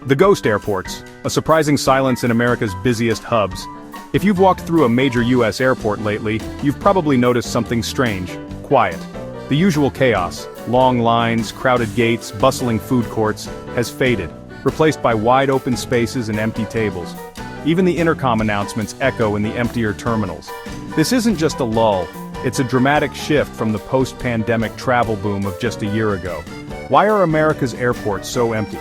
The ghost airports, a surprising silence in America's busiest hubs. If you've walked through a major US airport lately, you've probably noticed something strange: quiet. The usual chaos, long lines, crowded gates, bustling food courts, has faded, replaced by wide open spaces and empty tables. Even the intercom announcements echo in the emptier terminals. This isn't just a lull, it's a dramatic shift from the post-pandemic travel boom of just a year ago. Why are America's airports so empty?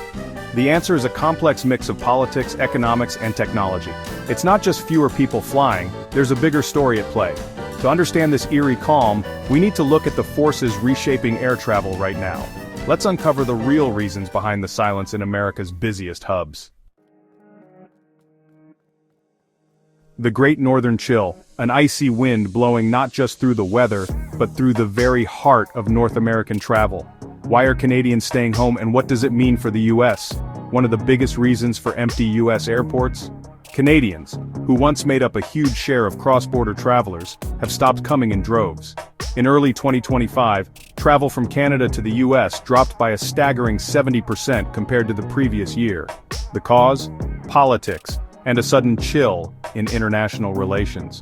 The answer is a complex mix of politics, economics, and technology. It's not just fewer people flying, there's a bigger story at play. To understand this eerie calm, we need to look at the forces reshaping air travel right now. Let's uncover the real reasons behind the silence in America's busiest hubs. The Great Northern Chill, an icy wind blowing not just through the weather, but through the very heart of North American travel. Why are Canadians staying home, and what does it mean for the US? One of the biggest reasons for empty US airports? Canadians, who once made up a huge share of cross-border travelers, have stopped coming in droves. In early 2025, travel from Canada to the US dropped by a staggering 70% compared to the previous year. The cause? Politics, and a sudden chill in international relations.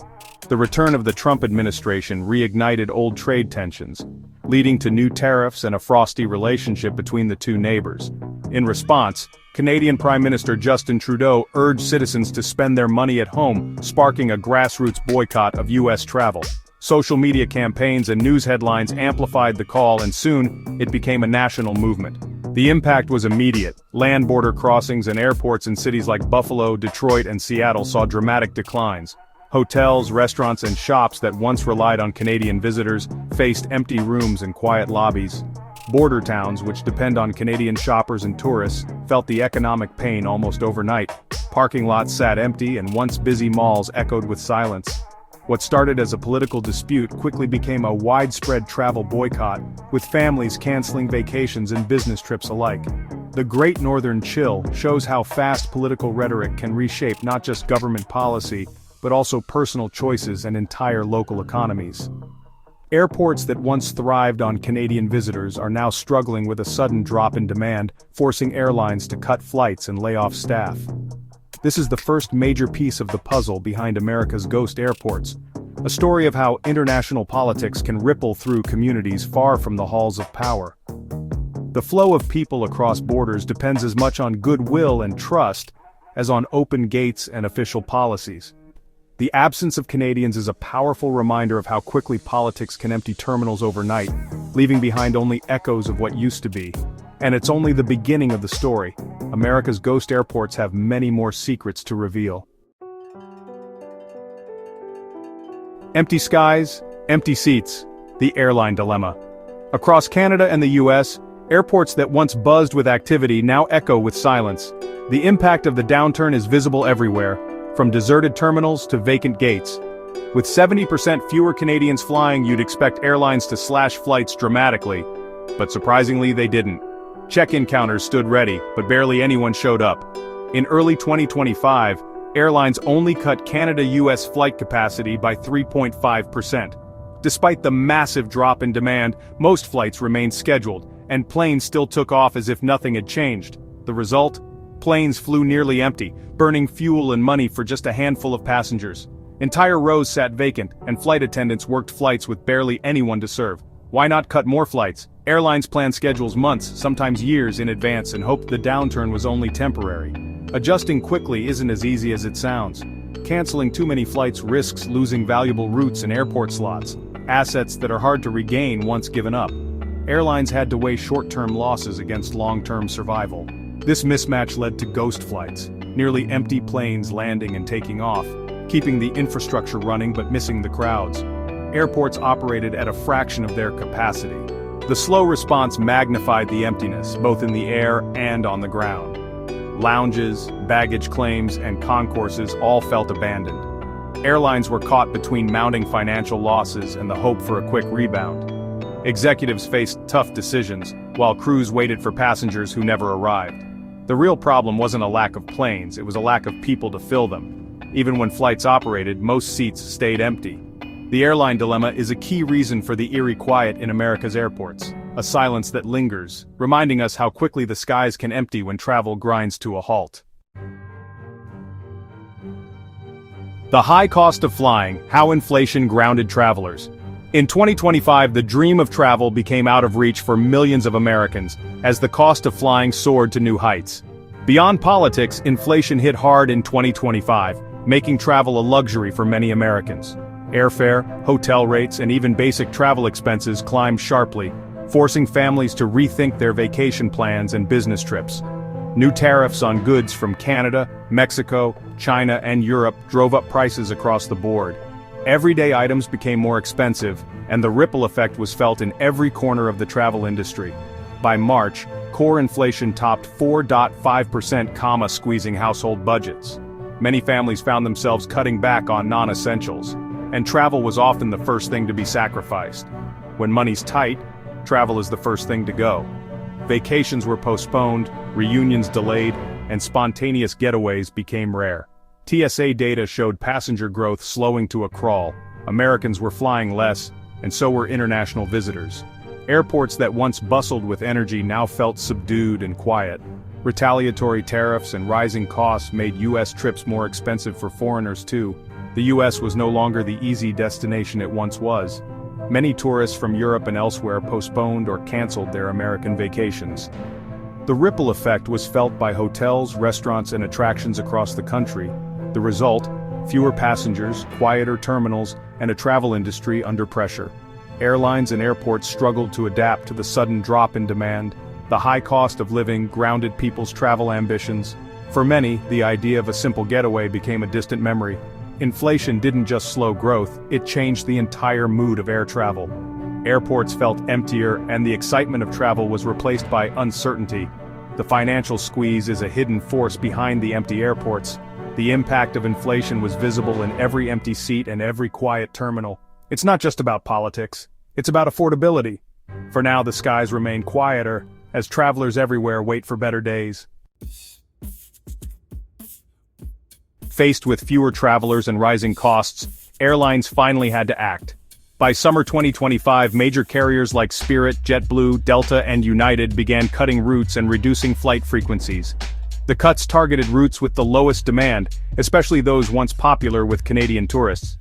The return of the Trump administration reignited old trade tensions, leading to new tariffs and a frosty relationship between the two neighbors. In response, Canadian Prime Minister Justin Trudeau urged citizens to spend their money at home, sparking a grassroots boycott of US travel. Social media campaigns and news headlines amplified the call, and soon, it became a national movement. The impact was immediate. Land border crossings and airports in cities like Buffalo, Detroit, and Seattle saw dramatic declines. Hotels, restaurants, and shops that once relied on Canadian visitors faced empty rooms and quiet lobbies. Border towns, which depend on Canadian shoppers and tourists, felt the economic pain almost overnight. Parking lots sat empty, and once busy malls echoed with silence. What started as a political dispute quickly became a widespread travel boycott, with families canceling vacations and business trips alike. The Great Northern Chill shows how fast political rhetoric can reshape not just government policy, but also personal choices and entire local economies. Airports that once thrived on Canadian visitors are now struggling with a sudden drop in demand, forcing airlines to cut flights and lay off staff. This is the first major piece of the puzzle behind America's ghost airports, a story of how international politics can ripple through communities far from the halls of power. The flow of people across borders depends as much on goodwill and trust as on open gates and official policies. The absence of Canadians is a powerful reminder of how quickly politics can empty terminals overnight, leaving behind only echoes of what used to be. And it's only the beginning of the story. America's ghost airports have many more secrets to reveal. Empty skies, empty seats. The Airline Dilemma. Across Canada and the US, airports that once buzzed with activity now echo with silence. The impact of the downturn is visible everywhere, from deserted terminals to vacant gates. With 70% fewer Canadians flying, you'd expect airlines to slash flights dramatically. But surprisingly, they didn't. Check-in counters stood ready, but barely anyone showed up. In early 2025, airlines only cut Canada-US flight capacity by 3.5%. Despite the massive drop in demand, most flights remained scheduled, and planes still took off as if nothing had changed. The result? Planes flew nearly empty, burning fuel and money for just a handful of passengers. Entire rows sat vacant, and flight attendants worked flights with barely anyone to serve. Why not cut more flights? Airlines plan schedules months, sometimes years in advance, and hoped the downturn was only temporary. Adjusting quickly isn't as easy as it sounds. Canceling too many flights risks losing valuable routes and airport slots, assets that are hard to regain once given up. Airlines had to weigh short-term losses against long-term survival. This mismatch led to ghost flights, nearly empty planes landing and taking off, keeping the infrastructure running but missing the crowds. Airports operated at a fraction of their capacity. The slow response magnified the emptiness, both in the air and on the ground. Lounges, baggage claims, and concourses all felt abandoned. Airlines were caught between mounting financial losses and the hope for a quick rebound. Executives faced tough decisions, while crews waited for passengers who never arrived. The real problem wasn't a lack of planes, it was a lack of people to fill them. Even when flights operated, most seats stayed empty. The airline dilemma is a key reason for the eerie quiet in America's airports. a silence that lingers, reminding us how quickly the skies can empty when travel grinds to a halt. The high cost of flying, how inflation grounded travelers. In 2025, the dream of travel became out of reach for millions of Americans, as the cost of flying soared to new heights. Beyond politics, inflation hit hard in 2025, making travel a luxury for many Americans. Airfare, hotel rates, and even basic travel expenses climbed sharply, forcing families to rethink their vacation plans and business trips. New tariffs on goods from Canada, Mexico, China, and Europe drove up prices across the board. Everyday items became more expensive, and the ripple effect was felt in every corner of the travel industry. By March, core inflation topped 4.5%, squeezing household budgets. Many families found themselves cutting back on non-essentials, and travel was often the first thing to be sacrificed. When money's tight, travel is the first thing to go. Vacations were postponed, reunions delayed, and spontaneous getaways became rare. TSA data showed passenger growth slowing to a crawl. Americans were flying less, and so were international visitors. Airports that once bustled with energy now felt subdued and quiet. Retaliatory tariffs and rising costs made U.S. trips more expensive for foreigners too. The U.S. was no longer the easy destination it once was. Many tourists from Europe and elsewhere postponed or canceled their American vacations. The ripple effect was felt by hotels, restaurants, and attractions across the country. The result: fewer passengers, quieter terminals, and a travel industry under pressure. Airlines and airports struggled to adapt to the sudden drop in demand. The high cost of living grounded people's travel ambitions. For many, the idea of a simple getaway became a distant memory. Inflation didn't just slow growth, it changed the entire mood of air travel. Airports felt emptier, and the excitement of travel was replaced by uncertainty. The financial squeeze is a hidden force behind the empty airports. The impact of inflation was visible in every empty seat and every quiet terminal. It's not just about politics, it's about affordability. For now, the skies remain quieter, as travelers everywhere wait for better days. Faced with fewer travelers and rising costs, airlines finally had to act. By summer 2025, major carriers like Spirit, JetBlue, Delta, and United began cutting routes and reducing flight frequencies. The cuts targeted routes with the lowest demand, especially those once popular with Canadian tourists.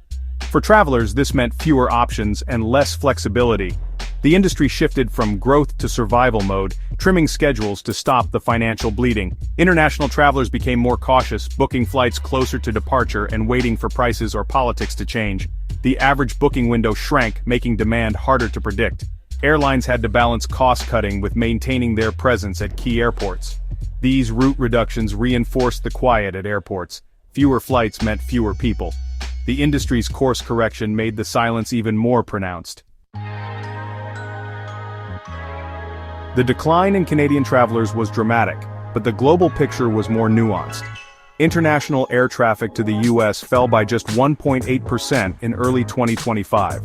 For travelers, this meant fewer options and less flexibility. The industry shifted from growth to survival mode, trimming schedules to stop the financial bleeding. International travelers became more cautious, booking flights closer to departure and waiting for prices or politics to change. The average booking window shrank, making demand harder to predict. Airlines had to balance cost-cutting with maintaining their presence at key airports. These route reductions reinforced the quiet at airports. Fewer flights meant fewer people. The industry's course correction made the silence even more pronounced. The decline in Canadian travelers was dramatic, but the global picture was more nuanced. International air traffic to the U.S. fell by just 1.8% in early 2025.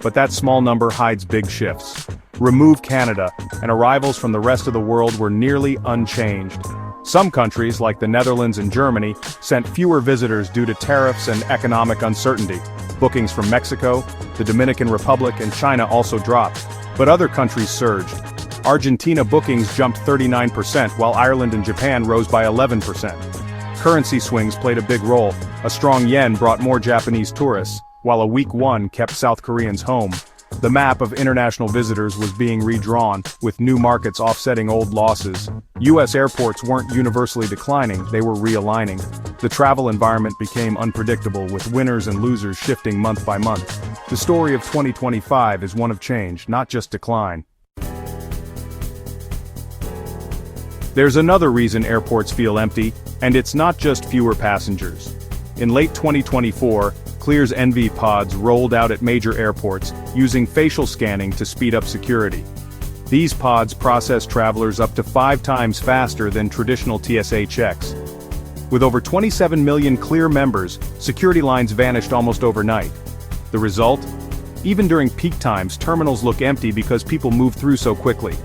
But that small number hides big shifts. Remove Canada, and arrivals from the rest of the world were nearly unchanged. Some countries, like the Netherlands and Germany, sent fewer visitors due to tariffs and economic uncertainty. Bookings from Mexico, the Dominican Republic, and China also dropped, but other countries surged. Argentina bookings jumped 39%, while Ireland and Japan rose by 11%. Currency swings played a big role. A strong yen brought more Japanese tourists, while a weak won kept South Koreans home. The map of international visitors was being redrawn, with new markets offsetting old losses. U.S. airports weren't universally declining, they were realigning. The travel environment became unpredictable, with winners and losers shifting month by month. The story of 2025 is one of change, not just decline. There's another reason airports feel empty, and it's not just fewer passengers. In late 2024, Clear's NV pods rolled out at major airports, using facial scanning to speed up security. These pods process travelers up to 5 times faster than traditional TSA checks. With over 27 million Clear members, security lines vanished almost overnight. The result? Even during peak times, terminals look empty because people move through so quickly.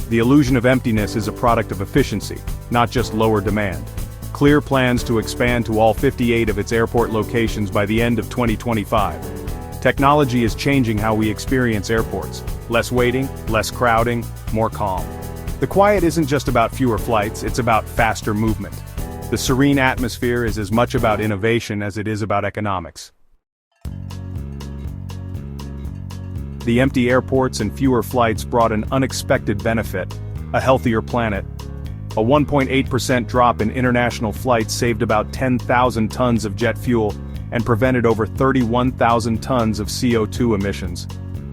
The illusion of emptiness is a product of efficiency, not just lower demand. Clear plans to expand to all 58 of its airport locations by the end of 2025. Technology is changing how we experience airports. Less waiting, less crowding, more calm. The quiet isn't just about fewer flights, it's about faster movement. The serene atmosphere is as much about innovation as it is about economics. The empty airports and fewer flights brought an unexpected benefit: a healthier planet. A 1.8% drop in international flights saved about 10,000 tons of jet fuel and prevented over 31,000 tons of CO2 emissions.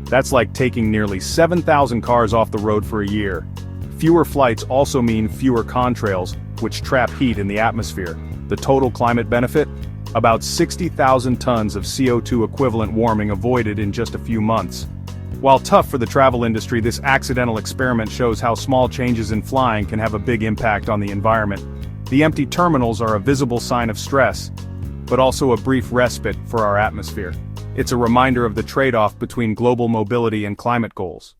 That's like taking nearly 7,000 cars off the road for a year. Fewer flights also mean fewer contrails, which trap heat in the atmosphere. The total climate benefit? About 60,000 tons of CO2 equivalent warming avoided in just a few months. While tough for the travel industry, this accidental experiment shows how small changes in flying can have a big impact on the environment. The empty terminals are a visible sign of stress, but also a brief respite for our atmosphere. It's a reminder of the trade-off between global mobility and climate goals.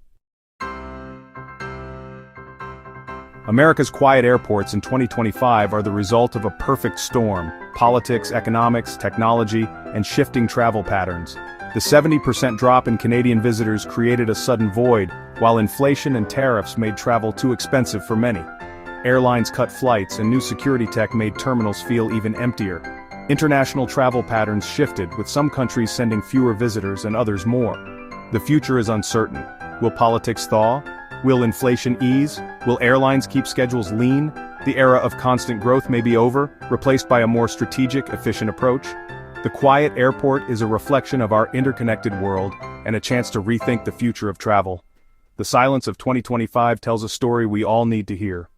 America's quiet airports in 2025 are the result of a perfect storm: politics, economics, technology, and shifting travel patterns. The 70% drop in Canadian visitors created a sudden void, while inflation and tariffs made travel too expensive for many. Airlines cut flights and new security tech made terminals feel even emptier. International travel patterns shifted, with some countries sending fewer visitors and others more. The future is uncertain. Will politics thaw? Will inflation ease? Will airlines keep schedules lean? The era of constant growth may be over, replaced by a more strategic, efficient approach. The quiet airport is a reflection of our interconnected world and a chance to rethink the future of travel. The silence of 2025 tells a story we all need to hear.